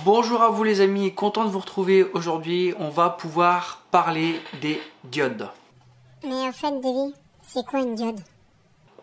Bonjour à vous les amis, content de vous retrouver aujourd'hui. On va pouvoir parler des diodes. Mais en fait, Davy, c'est quoi une diode?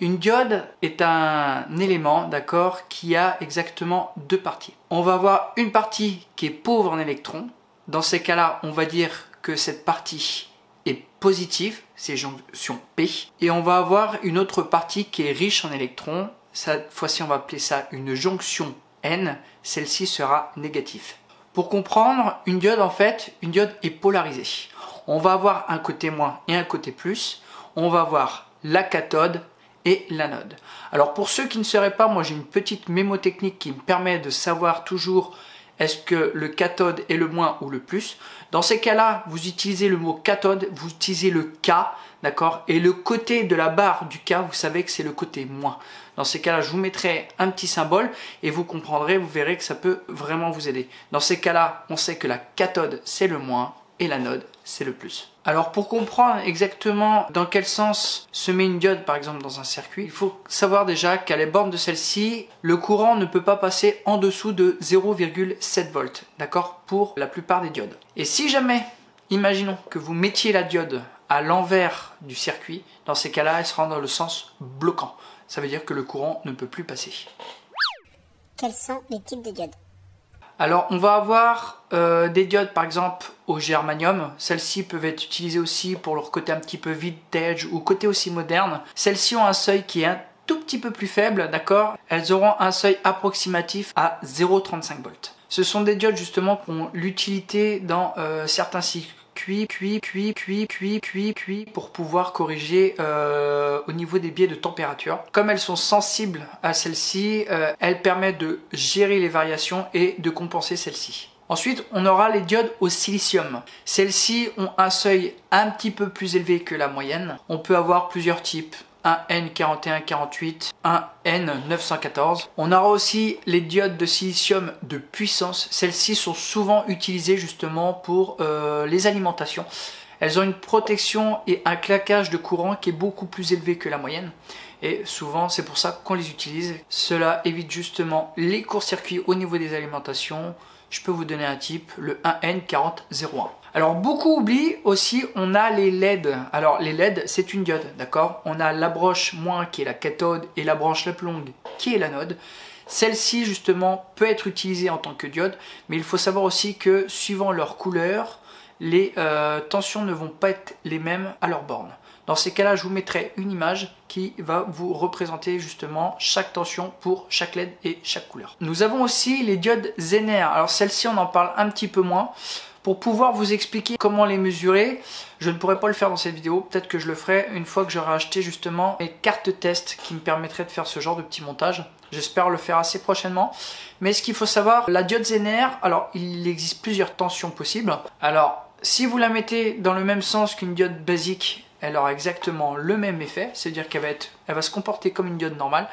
Une diode est un élément, d'accord, qui a exactement deux parties. On va avoir une partie qui est pauvre en électrons. Dans ces cas-là, on va dire que cette partie est positive, c'est jonction P. Et on va avoir une autre partie qui est riche en électrons. Cette fois-ci, on va appeler ça une jonction N. Celle-ci sera négative. Pour comprendre, une diode, en fait, une diode est polarisée. On va avoir un côté moins et un côté plus. On va avoir la cathode et l'anode. Alors pour ceux qui ne sauraient pas, moi j'ai une petite mémotechnique qui me permet de savoir toujours est-ce que le cathode est le moins ou le plus. Dans ces cas-là, vous utilisez le mot cathode, vous utilisez le K, d'accord? Et le côté de la barre du K, vous savez que c'est le côté moins. Dans ces cas-là, je vous mettrai un petit symbole et vous comprendrez, vous verrez que ça peut vraiment vous aider. Dans ces cas-là, on sait que la cathode c'est le moins et l'anode c'est le plus. Alors pour comprendre exactement dans quel sens se met une diode par exemple dans un circuit, il faut savoir déjà qu'à les bornes de celle-ci, le courant ne peut pas passer en dessous de 0,7 volts, d'accord, pour la plupart des diodes. Et si jamais, imaginons que vous mettiez la diode à l'envers du circuit, dans ces cas-là, elle sera dans le sens bloquant. Ça veut dire que le courant ne peut plus passer. Quels sont les types de diodes? Alors on va avoir des diodes par exemple au germanium. Celles-ci peuvent être utilisées aussi pour leur côté un petit peu vintage ou côté aussi moderne. Celles-ci ont un seuil qui est un tout petit peu plus faible, d'accord. Elles auront un seuil approximatif à 0,35 volts. Ce sont des diodes justement qui ont l'utilité dans certains circuits pour pouvoir corriger au niveau des biais de température. Comme elles sont sensibles à celles-ci, elles permettent de gérer les variations et de compenser celles-ci. Ensuite, on aura les diodes au silicium. Celles-ci ont un seuil un petit peu plus élevé que la moyenne. On peut avoir plusieurs types. Un N4148, un N914. On aura aussi les diodes de silicium de puissance. Celles-ci sont souvent utilisées justement pour les alimentations. Elles ont une protection et un claquage de courant qui est beaucoup plus élevé que la moyenne. Et souvent, c'est pour ça qu'on les utilise. Cela évite justement les courts-circuits au niveau des alimentations. Je peux vous donner un type, le 1N4001. Alors beaucoup oublient aussi, on a les LED. Alors les LED, c'est une diode, d'accord? On a la broche moins qui est la cathode et la branche la plus longue qui est l'anode. Celle-ci justement peut être utilisée en tant que diode, mais il faut savoir aussi que suivant leur couleur, les tensions ne vont pas être les mêmes à leur borne. Dans ces cas-là, je vous mettrai une image qui va vous représenter justement chaque tension pour chaque LED et chaque couleur. Nous avons aussi les diodes Zener. Alors celles-ci, on en parle un petit peu moins. Pour pouvoir vous expliquer comment les mesurer, je ne pourrai pas le faire dans cette vidéo. Peut-être que je le ferai une fois que j'aurai acheté justement mes cartes test qui me permettraient de faire ce genre de petit montage. J'espère le faire assez prochainement. Mais ce qu'il faut savoir, la diode Zener, alors il existe plusieurs tensions possibles. Alors si vous la mettez dans le même sens qu'une diode basique, elle aura exactement le même effet, c'est-à-dire qu'elle va se comporter comme une diode normale.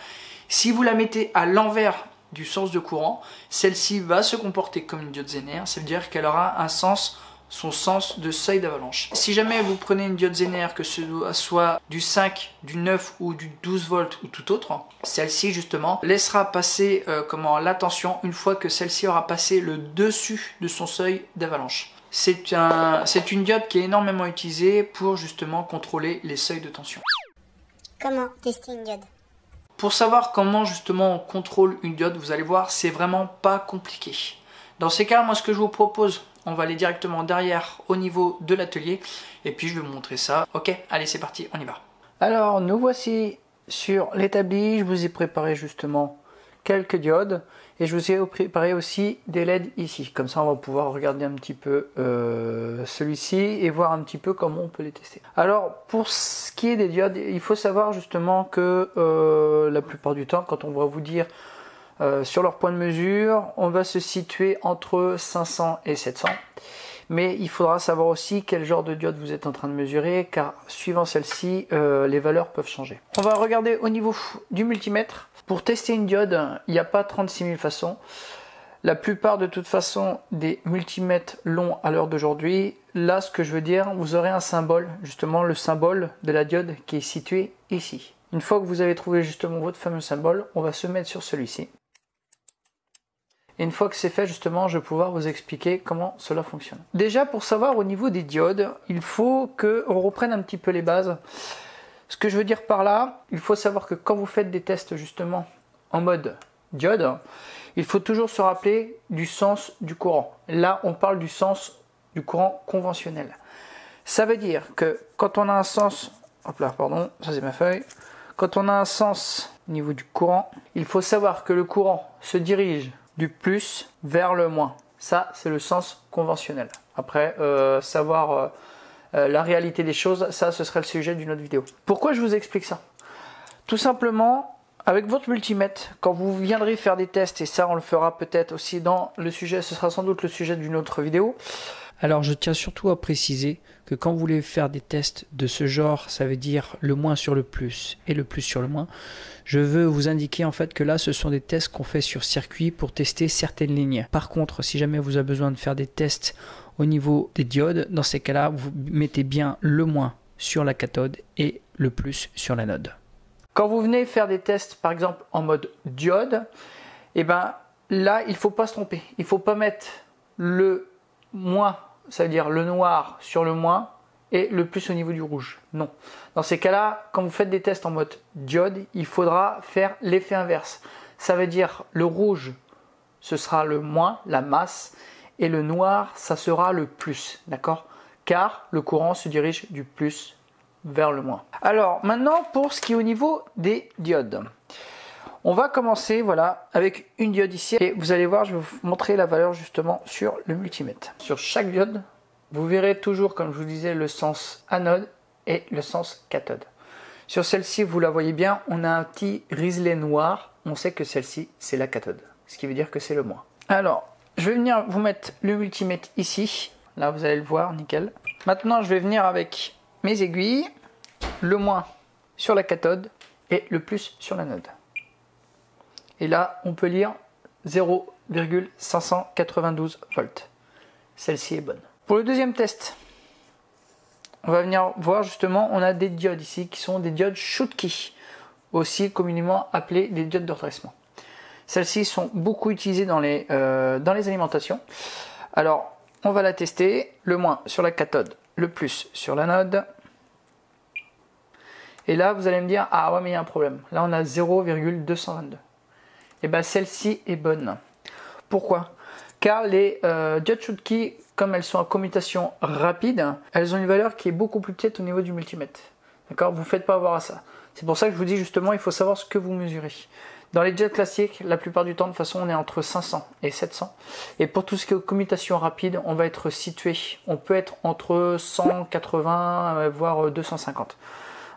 Si vous la mettez à l'envers du sens de courant, celle-ci va se comporter comme une diode Zener, ça veut dire qu'elle aura son sens de seuil d'avalanche. Si jamais vous prenez une diode Zener, que ce soit du 5, du 9 ou du 12 volts ou tout autre, celle-ci justement laissera passer la tension une fois que celle-ci aura passé le dessus de son seuil d'avalanche. C'est une diode qui est énormément utilisée pour justement contrôler les seuils de tension. Comment tester une diode? Pour savoir comment justement on contrôle une diode, vous allez voir, c'est vraiment pas compliqué. Dans ces cas, moi ce que je vous propose, on va aller directement derrière au niveau de l'atelier et puis je vais vous montrer ça. Ok, allez c'est parti, on y va. Alors nous voici sur l'établi, je vous ai préparé justement quelques diodes et je vous ai préparé aussi des LED ici. Comme ça on va pouvoir regarder un petit peu celui-ci et voir un petit peu comment on peut les tester. Alors pour ce qui est des diodes, il faut savoir justement que la plupart du temps quand on va vous dire sur leur point de mesure, on va se situer entre 500 et 700. Mais il faudra savoir aussi quel genre de diode vous êtes en train de mesurer, car suivant celle-ci, les valeurs peuvent changer. On va regarder au niveau du multimètre. Pour tester une diode, il n'y a pas 36 000 façons. La plupart de toute façon des multimètres longs à l'heure d'aujourd'hui, là ce que je veux dire, vous aurez un symbole, justement le symbole de la diode qui est situé ici. Une fois que vous avez trouvé justement votre fameux symbole, on va se mettre sur celui-ci. Et une fois que c'est fait, justement, je vais pouvoir vous expliquer comment cela fonctionne. Déjà, pour savoir au niveau des diodes, il faut qu'on reprenne un petit peu les bases. Ce que je veux dire par là, il faut savoir que quand vous faites des tests justement en mode diode, il faut toujours se rappeler du sens du courant. Là, on parle du sens du courant conventionnel. Ça veut dire que quand on a un sens, hop là, pardon, ça c'est ma feuille. Quand on a un sens au niveau du courant, il faut savoir que le courant se dirige du plus vers le moins. Ça, c'est le sens conventionnel. Après, savoir la réalité des choses, ça, ce serait le sujet d'une autre vidéo. Pourquoi je vous explique ça? Tout simplement, avec votre multimètre, quand vous viendrez faire des tests, et ça, on le fera peut-être aussi dans le sujet, ce sera sans doute le sujet d'une autre vidéo. Alors, je tiens surtout à préciser que quand vous voulez faire des tests de ce genre, ça veut dire le moins sur le plus et le plus sur le moins, je veux vous indiquer en fait que là, ce sont des tests qu'on fait sur circuit pour tester certaines lignes. Par contre, si jamais vous avez besoin de faire des tests au niveau des diodes, dans ces cas-là, vous mettez bien le moins sur la cathode et le plus sur l'anode. Quand vous venez faire des tests, par exemple en mode diode, et ben là, il ne faut pas se tromper. Il ne faut pas mettre le moins, ça veut dire le noir sur le moins, et le plus au niveau du rouge. Non. Dans ces cas-là, quand vous faites des tests en mode diode, il faudra faire l'effet inverse. Ça veut dire le rouge, ce sera le moins, la masse, et le noir, ça sera le plus. D'accord? Car le courant se dirige du plus vers le moins. Alors, maintenant, pour ce qui est au niveau des diodes. On va commencer voilà, avec une diode ici. Et vous allez voir, je vais vous montrer la valeur justement sur le multimètre. Sur chaque diode, vous verrez toujours, comme je vous disais, le sens anode et le sens cathode. Sur celle-ci, vous la voyez bien, on a un petit riselet noir. On sait que celle-ci, c'est la cathode. Ce qui veut dire que c'est le moins. Alors, je vais venir vous mettre le multimètre ici. Là, vous allez le voir, nickel. Maintenant, je vais venir avec mes aiguilles. Le moins sur la cathode et le plus sur l'anode. Et là, on peut lire 0,592 volts. Celle-ci est bonne. Pour le deuxième test, on va venir voir justement, on a des diodes ici qui sont des diodes Schottky, aussi communément appelées des diodes de redressement. Celles-ci sont beaucoup utilisées dans les alimentations. Alors, on va la tester. Le moins sur la cathode, le plus sur l'anode. Et là, vous allez me dire, ah ouais, mais il y a un problème. Là, on a 0,222. Et bien, celle-ci est bonne. Pourquoi? Car les diodes Schottky, comme elles sont en commutation rapide, elles ont une valeur qui est beaucoup plus petite au niveau du multimètre. D'accord? Vous ne faites pas avoir à ça. C'est pour ça que je vous dis justement, il faut savoir ce que vous mesurez. Dans les diodes classiques, la plupart du temps, de toute façon, on est entre 500 et 700. Et pour tout ce qui est commutation rapide, on va être situé. On peut être entre 180 voire 250.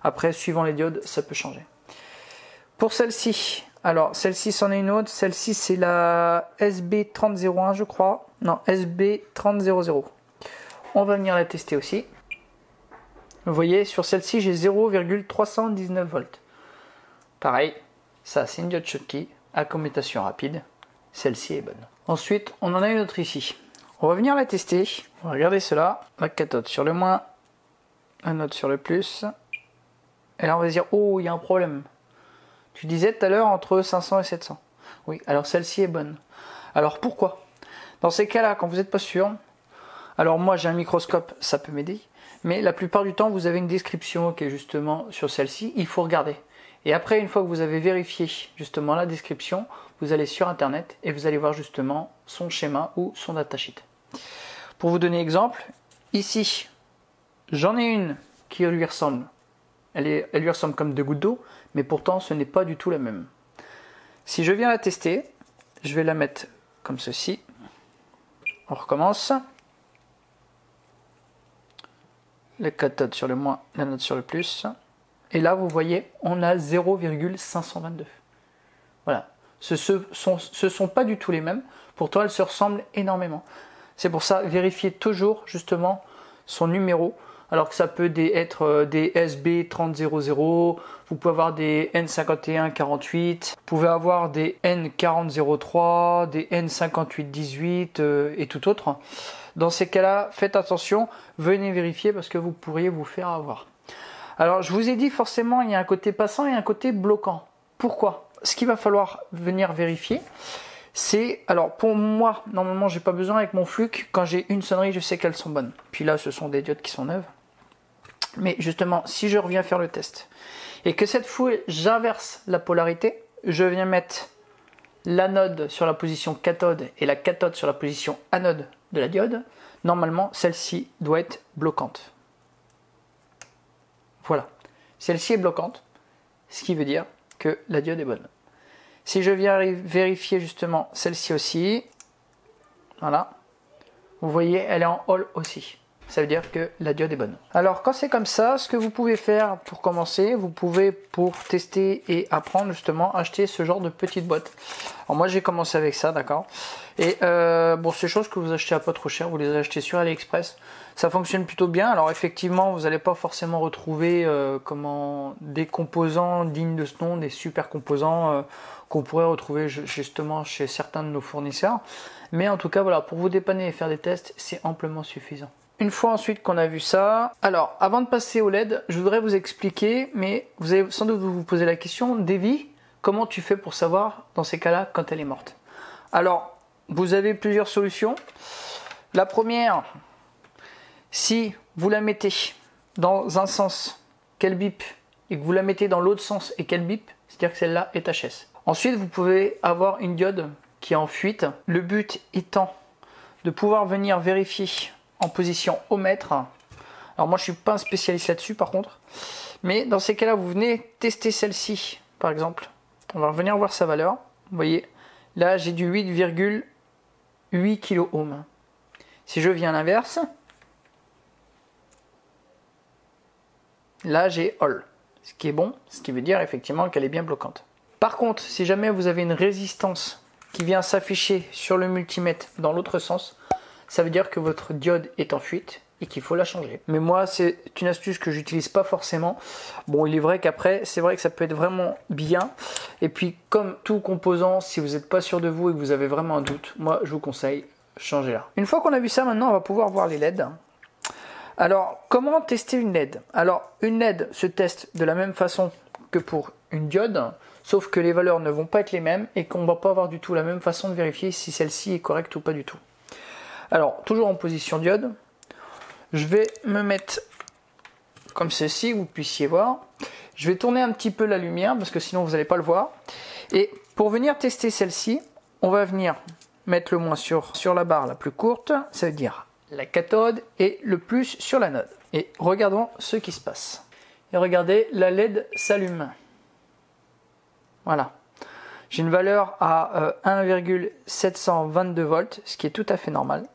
Après, suivant les diodes, ça peut changer. Pour celle-ci, alors celle-ci c'en est une autre. Celle-ci, c'est la SB3001, je crois. Non, SB3000. On va venir la tester aussi. Vous voyez, sur celle-ci, j'ai 0,319 volts. Pareil, ça, c'est une diode Schottky à commutation rapide. Celle-ci est bonne. Ensuite, on en a une autre ici. On va venir la tester. On va regarder cela. La cathode sur le moins, l'anode sur le plus. Et là, on va se dire, oh, il y a un problème. Tu disais tout à l'heure entre 500 et 700. Oui, alors celle-ci est bonne. Alors pourquoi? Dans ces cas-là, quand vous n'êtes pas sûr, alors moi j'ai un microscope, ça peut m'aider. Mais la plupart du temps, vous avez une description qui est justement sur celle-ci. Il faut regarder. Et après, une fois que vous avez vérifié justement la description, vous allez sur Internet et vous allez voir justement son schéma ou son datasheet. Pour vous donner exemple, ici, j'en ai une qui lui ressemble. Elle lui ressemble comme deux gouttes d'eau, mais pourtant ce n'est pas du tout la même. Si je viens la tester, je vais la mettre comme ceci. On recommence. La cathode sur le moins, l'anode sur le plus. Et là, vous voyez, on a 0,522. Voilà. Ce sont pas du tout les mêmes. Pourtant, elles se ressemblent énormément. C'est pour ça, vérifiez toujours justement son numéro. Alors que ça peut être des SB3000, vous pouvez avoir des N5148, vous pouvez avoir des N4003, des N5818 et tout autre. Dans ces cas-là, faites attention, venez vérifier parce que vous pourriez vous faire avoir. Alors je vous ai dit forcément, il y a un côté passant et un côté bloquant. Pourquoi? Ce qu'il va falloir venir vérifier, C'est, alors pour moi, normalement j'ai pas besoin avec mon Fluke, quand j'ai une sonnerie je sais qu'elles sont bonnes. Puis là ce sont des diodes qui sont neuves. Mais justement, si je reviens faire le test, et que cette fois j'inverse la polarité, je viens mettre l'anode sur la position cathode et la cathode sur la position anode de la diode, normalement celle-ci doit être bloquante. Voilà, celle-ci est bloquante, ce qui veut dire que la diode est bonne. Si je viens vérifier justement celle-ci aussi, voilà, vous voyez elle est en all aussi. Ça veut dire que la diode est bonne. Alors quand c'est comme ça, ce que vous pouvez faire pour commencer, vous pouvez pour tester et apprendre justement acheter ce genre de petite boîte. Alors moi j'ai commencé avec ça, d'accord. Et bon, ces choses que vous achetez à pas trop cher, vous les achetez sur AliExpress. Ça fonctionne plutôt bien. Alors effectivement, vous n'allez pas forcément retrouver des composants dignes de ce nom, des super composants qu'on pourrait retrouver justement chez certains de nos fournisseurs. Mais en tout cas, voilà, pour vous dépanner et faire des tests, c'est amplement suffisant. Une fois ensuite qu'on a vu ça, alors avant de passer au LED, je voudrais vous expliquer, mais vous allez sans doute vous poser la question, Davy, comment tu fais pour savoir dans ces cas-là quand elle est morte? Alors, vous avez plusieurs solutions. La première, si vous la mettez dans un sens qu'elle bip et que vous la mettez dans l'autre sens et qu'elle bip, c'est-à-dire que celle-là est HS. Ensuite, vous pouvez avoir une diode qui est en fuite. Le but étant de pouvoir venir vérifier en position ohmètre. Alors moi je suis pas un spécialiste là-dessus par contre, mais dans ces cas-là vous venez tester celle-ci par exemple. On va revenir voir sa valeur. Vous voyez, là j'ai du 8,8 kOhm. Si je viens à l'inverse, là j'ai all, ce qui est bon, ce qui veut dire effectivement qu'elle est bien bloquante. Par contre, si jamais vous avez une résistance qui vient s'afficher sur le multimètre dans l'autre sens, ça veut dire que votre diode est en fuite et qu'il faut la changer. Mais moi, c'est une astuce que j'utilise pas forcément. Bon, il est vrai qu'après, c'est vrai que ça peut être vraiment bien. Et puis, comme tout composant, si vous n'êtes pas sûr de vous et que vous avez vraiment un doute, moi, je vous conseille, changez-la. Une fois qu'on a vu ça, maintenant, on va pouvoir voir les LED. Alors, comment tester une LED? Alors, une LED se teste de la même façon que pour une diode, sauf que les valeurs ne vont pas être les mêmes et qu'on ne va pas avoir du tout la même façon de vérifier si celle-ci est correcte ou pas du tout. Alors, toujours en position diode, je vais me mettre comme ceci, vous puissiez voir. Je vais tourner un petit peu la lumière parce que sinon vous n'allez pas le voir. Et pour venir tester celle-ci, on va venir mettre le moins sur la barre la plus courte, ça veut dire la cathode, et le plus sur l'anode. Et regardons ce qui se passe. Et regardez, la LED s'allume. Voilà. J'ai une valeur à 1,722 volts, ce qui est tout à fait normal.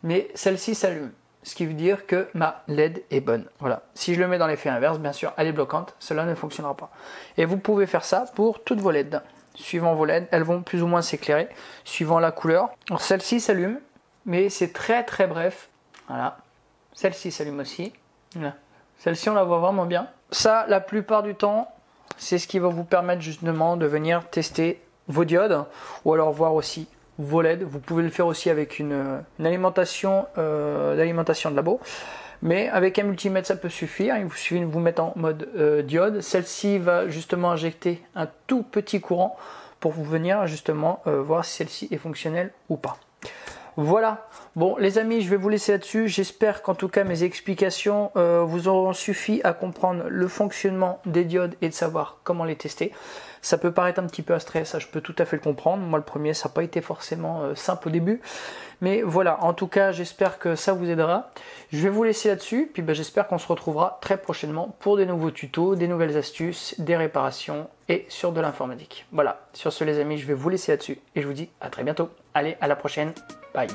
Mais celle-ci s'allume, ce qui veut dire que ma LED est bonne. Voilà. Si je le mets dans l'effet inverse, bien sûr, elle est bloquante, cela ne fonctionnera pas. Et vous pouvez faire ça pour toutes vos LED. Suivant vos LED, elles vont plus ou moins s'éclairer, suivant la couleur. Alors celle-ci s'allume, mais c'est très très bref. Voilà. Celle-ci s'allume aussi. Voilà. Celle-ci, on la voit vraiment bien. Ça, la plupart du temps, c'est ce qui va vous permettre justement de venir tester vos diodes, ou alors voir aussi vos LED. Vous pouvez le faire aussi avec une alimentation de labo, mais avec un multimètre ça peut suffire. Il vous suffit de vous mettre en mode diode. Celle-ci va justement injecter un tout petit courant pour vous venir justement voir si celle-ci est fonctionnelle ou pas. Voilà, bon les amis, je vais vous laisser là-dessus. J'espère qu'en tout cas mes explications vous auront suffi à comprendre le fonctionnement des diodes et de savoir comment les tester. Ça peut paraître un petit peu abstrait, ça je peux tout à fait le comprendre. Moi le premier, ça n'a pas été forcément simple au début. Mais voilà, en tout cas j'espère que ça vous aidera. Je vais vous laisser là-dessus, puis j'espère qu'on se retrouvera très prochainement pour des nouveaux tutos, des nouvelles astuces, des réparations et sur de l'informatique. Voilà, sur ce les amis, je vais vous laisser là-dessus et je vous dis à très bientôt. Allez, à la prochaine, bye.